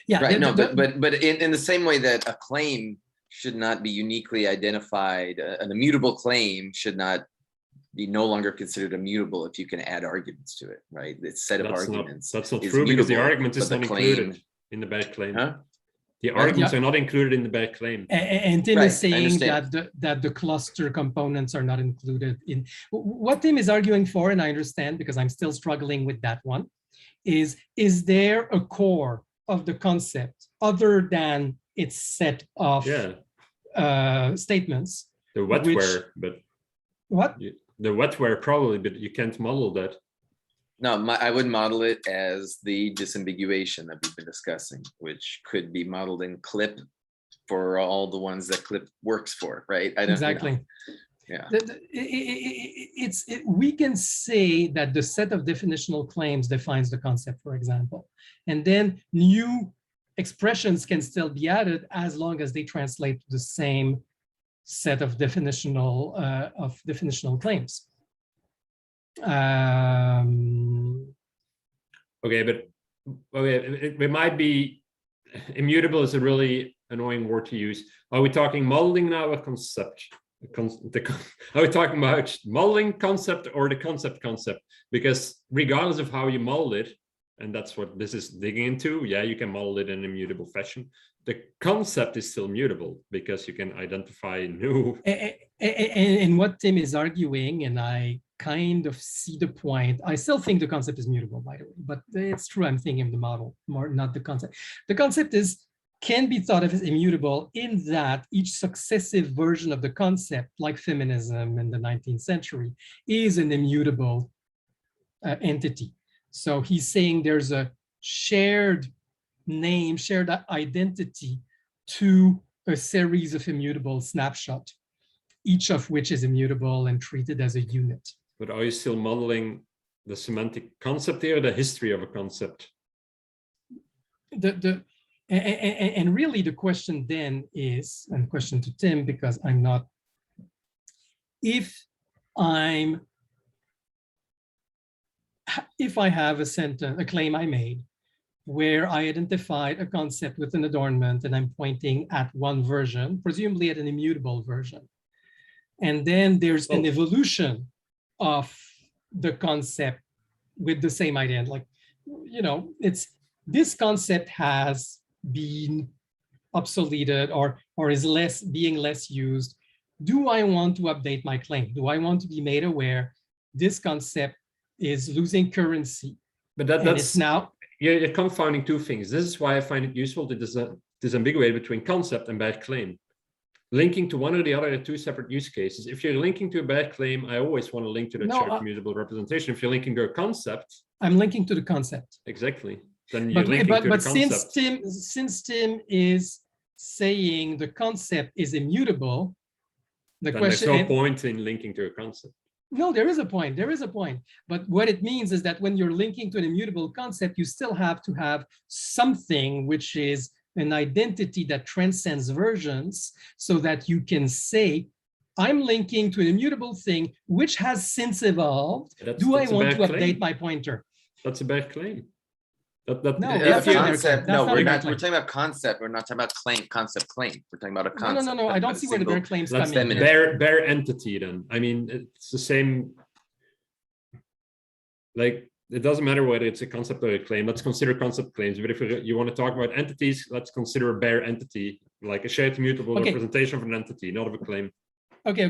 Yeah. Right. No, but in the same way that a claim should not be uniquely identified, an immutable claim should not be no longer considered immutable if you can add arguments to it, right? It's set of arguments. That's not true, because the argument is not included in the bare claim. Huh? The arguments are not included in the bare claim. And Tim is saying that the cluster components are not included in what Tim is arguing for, and I understand because I'm still struggling with that one, is there a core of the concept other than its set of statements? The wetware, but what? The wetware probably, but you can't model that. No, I would model it as the disambiguation that we've been discussing, which could be modeled in CLIP for all the ones that CLIP works for, right? I don't, exactly. You know, yeah. We can say that the set of definitional claims defines the concept, for example, and then new expressions can still be added as long as they translate to the same set of definitional claims. Okay, but it might be immutable is a really annoying word to use. Are we talking modeling now or concept? Are we talking about modeling concept or the concept? Because regardless of how you model it, and that's what this is digging into, yeah, you can model it in an immutable fashion. The concept is still mutable because you can identify new. And what Tim is arguing, and I kind of see the point. I still think the concept is mutable, by the way, but it's true. I'm thinking of the model more, not the concept. The concept can be thought of as immutable in that each successive version of the concept, like feminism in the 19th century, is an immutable entity. So he's saying there's a shared name, shared identity to a series of immutable snapshots, each of which is immutable and treated as a unit. But are you still modeling the semantic concept here, or the history of a concept? and really the question then is, and question to Tim, because I'm not, if I have a sentence, a claim I made, where I identified a concept with an adornment and I'm pointing at one version, presumably at an immutable version. And then there's an evolution of the concept with the same idea. Like, you know, this concept has been obsoleted or is being less used. Do I want to update my claim? Do I want to be made aware this concept is losing currency? But that's now, you're confounding two things. This is why I find it useful to disambiguate between concept and bad claim. Linking to one or the other are two separate use cases. If you're linking to a bad claim, I always want to link to the shared commutable representation. If you're linking to a concept, I'm linking to the concept. Exactly. Then you're linking to the concept. Since Tim is saying the concept is immutable, then there's no point in linking to a concept. No, there is a point. There is a point. But what it means is that when you're linking to an immutable concept, you still have to have something which is an identity that transcends versions, so that you can say, I'm linking to an immutable thing which has since evolved. Do I want to update my pointer? That's a bad claim. No, we're talking about concept. We're not talking about claim, concept, claim. We're talking about a concept. No. I don't see where the bare claims come in. Bare entity then. I mean, it's the same. Like, it doesn't matter whether it's a concept or a claim. Let's consider concept claims. But if you want to talk about entities, let's consider a bare entity, like a shared immutable representation of an entity, not of a claim. Okay.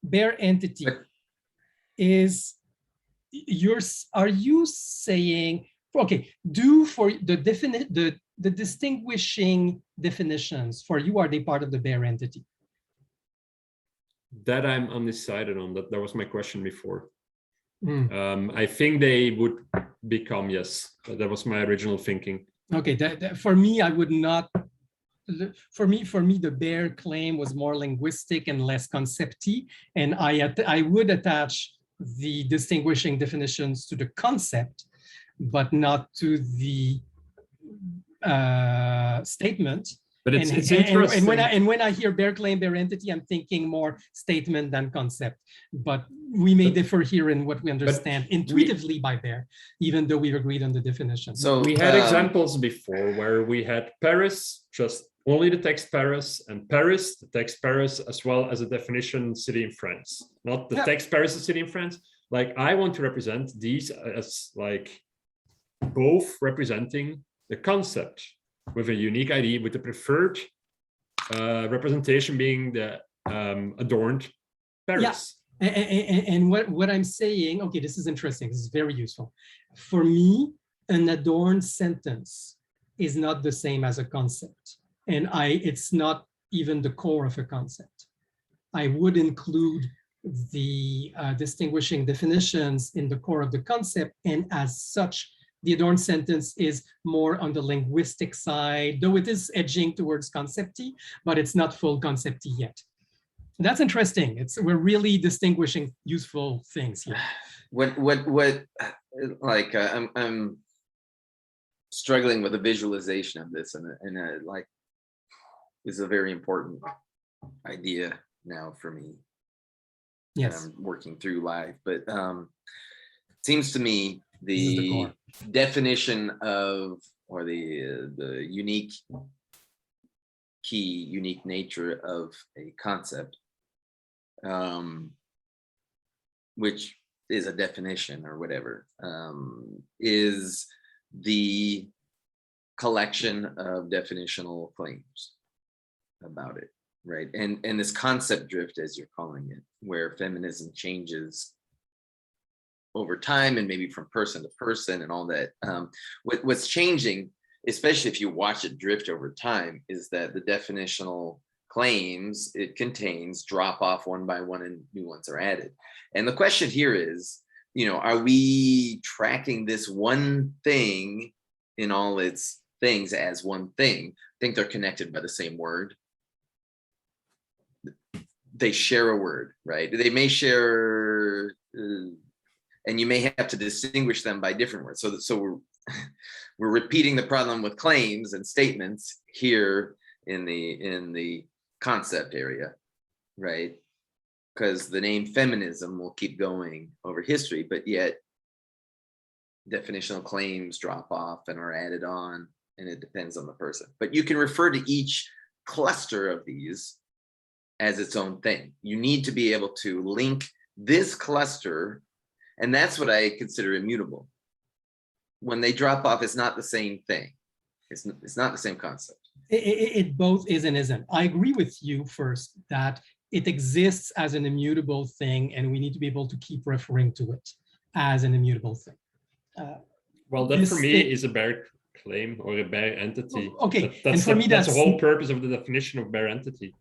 Bare entity is, are you saying, okay, for the distinguishing definitions for you, are they part of the bare entity? That I'm undecided on. That was my question before. I think they would become, yes. That was my original thinking. Okay, for me, I would not. For me, the bare claim was more linguistic and less concept-y, and I would attach the distinguishing definitions to the concept, but not to the statement. But it's interesting. And when I hear bare claim, bare entity, I'm thinking more statement than concept. But we may differ here in what we understand intuitively by bare, even though we've agreed on the definition. So we had examples before where we had Paris, just only the text Paris, and Paris, the text Paris, as well as a definition city in France. Not the text Paris, a city in France. Like, I want to represent these as like both representing the concept with a unique ID, with the preferred representation being the adorned Paris. Yeah. And what I'm saying, okay, this is interesting. This is very useful. For me, an adorned sentence is not the same as a concept. And it's not even the core of a concept. I would include the distinguishing definitions in the core of the concept, and as such, the adorned sentence is more on the linguistic side, though it is edging towards concept-y, but it's not full concept-y yet. That's interesting. We're really distinguishing useful things here. I'm struggling with a visualization of this, and like, this is a very important idea now for me. Yes, I'm working through live, but it seems to me the definition of, or the unique nature of a concept, which is a definition or whatever, is the collection of definitional claims about it, right? And this concept drift, as you're calling it, where feminism changes over time and maybe from person to person and all that. What's changing, especially if you watch it drift over time, is that the definitional claims it contains drop off one by one and new ones are added. And the question here is, are we tracking this one thing in all its things as one thing? I think they're connected by the same word. They share a word, right? They may share, and you may have to distinguish them by different words. So we're repeating the problem with claims and statements here in the concept area, right? Because the name feminism will keep going over history, but yet definitional claims drop off and are added on, and it depends on the person. But you can refer to each cluster of these as its own thing. You need to be able to link this cluster, and that's what I consider immutable. When they drop off, it's not the same thing. It's not the same concept. It both is and isn't. I agree with you first that it exists as an immutable thing, and we need to be able to keep referring to it as an immutable thing. Well, that for me is a bare claim or a bare entity. Okay, that's and for me that's the whole purpose of the definition of bare entity.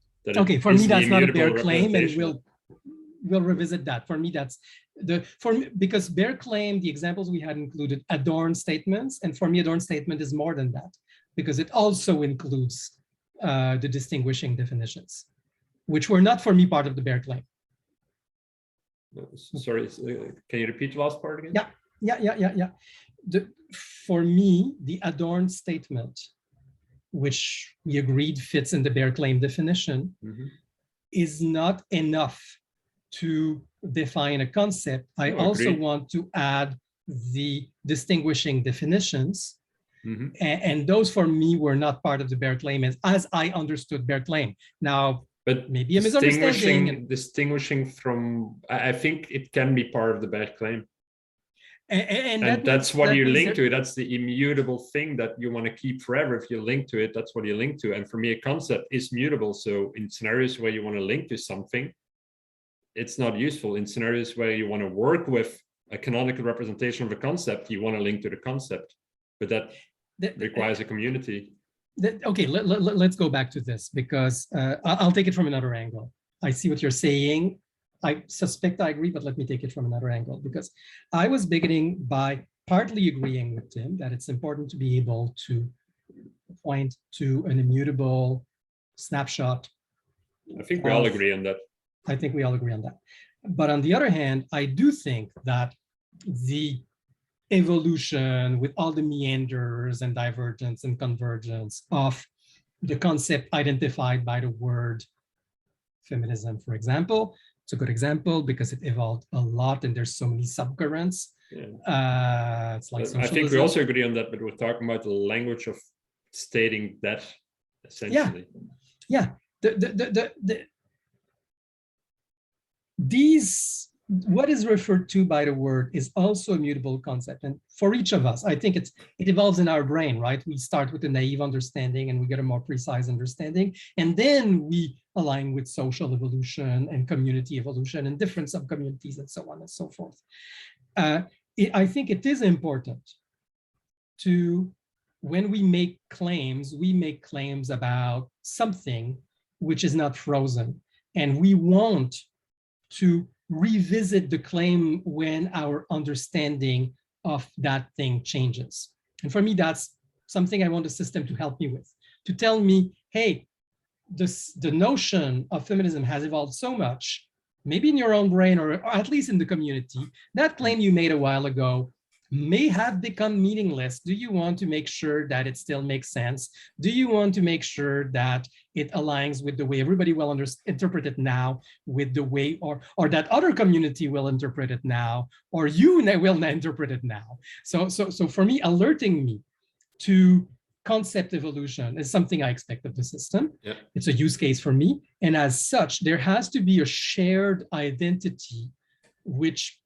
Okay, for me that's not a bare claim, and we'll revisit that. For me, that's because bare claim, the examples we had included adorned statements, and for me, adorned statement is more than that because it also includes the distinguishing definitions, which were not for me part of the bare claim. Sorry, can you repeat the last part again? Yeah. For me, the adorned statement, which we agreed fits in the bare claim definition, is not enough to define a concept. I also want to add the distinguishing definitions. And those for me were not part of the bare claim as I understood bare claim. Now, but maybe a misunderstanding. Distinguishing from, I think it can be part of the bare claim. And that's what you link to. That's the immutable thing that you want to keep forever. If you link to it, that's what you link to. And for me, a concept is mutable. So in scenarios where you want to link to something, it's not useful. In scenarios where you want to work with a canonical representation of a concept, you want to link to the concept. But that requires a community. Okay, let's go back to this because I'll take it from another angle. I see what you're saying. I suspect I agree, but let me take it from another angle because I was beginning by partly agreeing with Tim that it's important to be able to point to an immutable snapshot. I think we all agree on that. I think we all agree on that. But on the other hand, I do think that the evolution with all the meanders and divergence and convergence of the concept identified by the word feminism, for example, it's a good example because it evolved a lot and there's so many subcurrents. Yeah. It's like socialism. I think we also agree on that, but we're talking about the language of stating that essentially. Yeah. What is referred to by the word is also a mutable concept. And for each of us, I think it evolves in our brain, right? We start with a naive understanding and we get a more precise understanding. And then we align with social evolution and community evolution and different subcommunities and so on and so forth. I think it is important to, when we make claims about something which is not frozen. And we want to revisit the claim when our understanding of that thing changes. And for me, that's something I want the system to help me with, to tell me, hey, the notion of feminism has evolved so much, maybe in your own brain or at least in the community, that claim you made a while ago may have become meaningless. Do you want to make sure that it still makes sense? Do you want to make sure that it aligns with the way everybody will interpret it now, with the way, or that other community will interpret it now, or you will interpret it now? So for me, alerting me to concept evolution is something I expect of the system. Yeah. It's a use case for me. And as such, there has to be a shared identity, which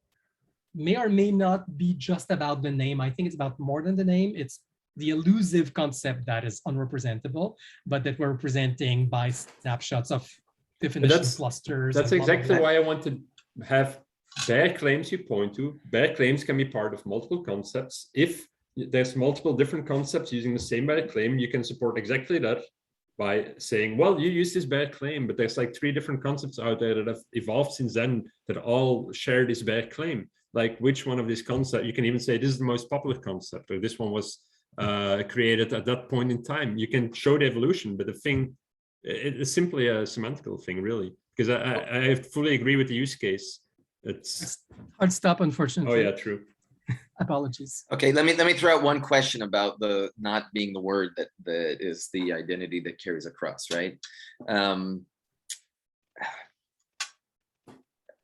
may or may not be just about the name. I think it's about more than the name. It's the elusive concept that is unrepresentable, but that we're representing by snapshots of definition clusters. That's exactly why I want to have bare claims you point to. Bare claims can be part of multiple concepts. If there's multiple different concepts using the same bare claim, you can support exactly that by saying, well, you use this bare claim, but there's like 3 different concepts out there that have evolved since then that all share this bare claim. Like which one of these concepts, you can even say this is the most popular concept, or this one was created at that point in time. You can show the evolution, but the thing, it's simply a semantical thing, really, because I fully agree with the use case. It's hard stop, unfortunately. Oh yeah, true. Apologies. Okay, let me throw out one question about the not being the word that is the identity that carries across, right?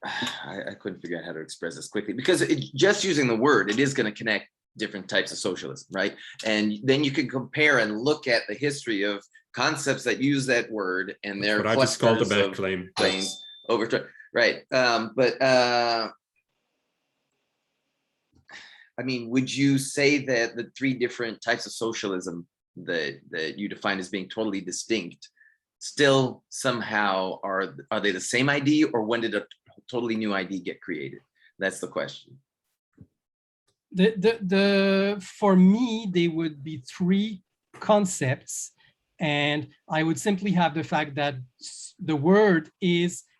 I couldn't figure out how to express this quickly, because just using the word, it is going to connect different types of socialism, right? And then you can compare and look at the history of concepts that use that word and their what I just called a clusters bad of claim. claims over time, right? I mean, would you say that the three different types of socialism that you define as being totally distinct still somehow are they the same ID, or when did a totally new ID get created? That's the question. For me, they would be three concepts, and I would simply have the fact that the word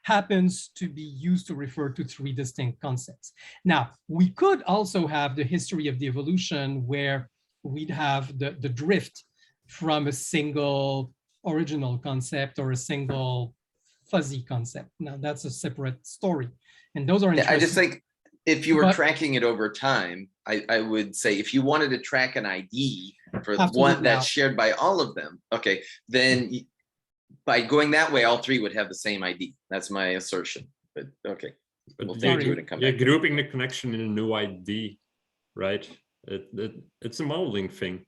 happens to be used to refer to three distinct concepts. Now, we could also have the history of the evolution where we'd have the drift from a single original concept or a single fuzzy concept. Now, that's a separate story. And those are interesting. I just think if you were tracking it over time, I would say if you wanted to track an ID for one that's shared by all of them, okay, then by going that way, all three would have the same ID. That's my assertion. But okay, we'll think through it and come back. You're grouping the connection in a new ID, right? It's a modeling thing.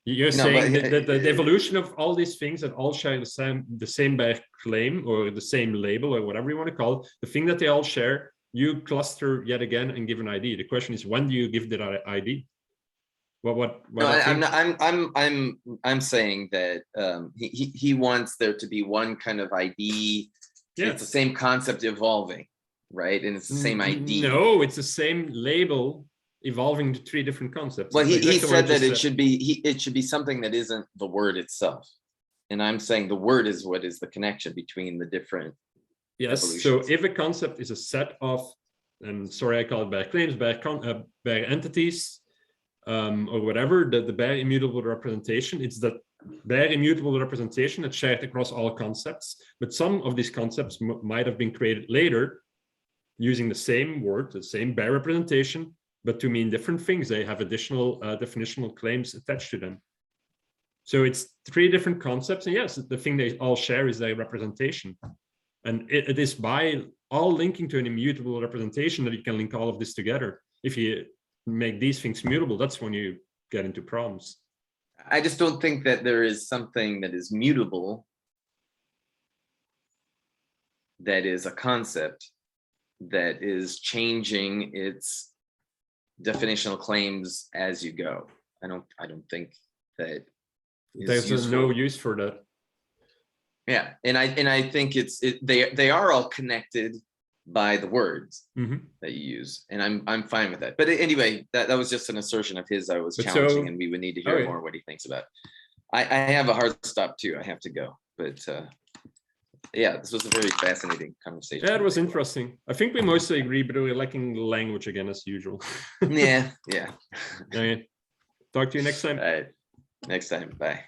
You're saying that the evolution of all these things that all share the same Berg claim or the same label or whatever you want to call it, the thing that they all share, you cluster yet again and give an ID. The question is, when do you give that ID? I'm saying that he wants there to be one kind of ID. Yeah. It's the same concept evolving, right? And it's the same ID. No, it's the same label evolving to three different concepts. Well, he said that it should be something that isn't the word itself. And I'm saying the word is what is the connection between the different. Yes. So if a concept is a set of, and sorry, I call it Berg claims, Berg entities, or whatever, the Berg immutable representation, it's that Berg immutable representation that's shared across all concepts. But some of these concepts might have been created later using the same word, the same Berg representation, but to mean different things. They have additional definitional claims attached to them. So it's three different concepts. And yes, the thing they all share is their representation. And it is by all linking to an immutable representation that you can link all of this together. If you make these things mutable, that's when you get into problems. I just don't think that there is something that is mutable that is a concept that is changing its definitional claims as you go. I don't think that there's no use for that. Yeah, and I think they are all connected by the words that you use, and I'm fine with that. But anyway, that was just an assertion of his I was challenging, and we would need to hear more what he thinks about it. I have a hard stop too. I have to go, but yeah, this was a very fascinating conversation. Yeah, it was interesting. I think we mostly agree, but we're lacking language again as usual. Yeah. Okay. Talk to you next time. All right, next time. Bye.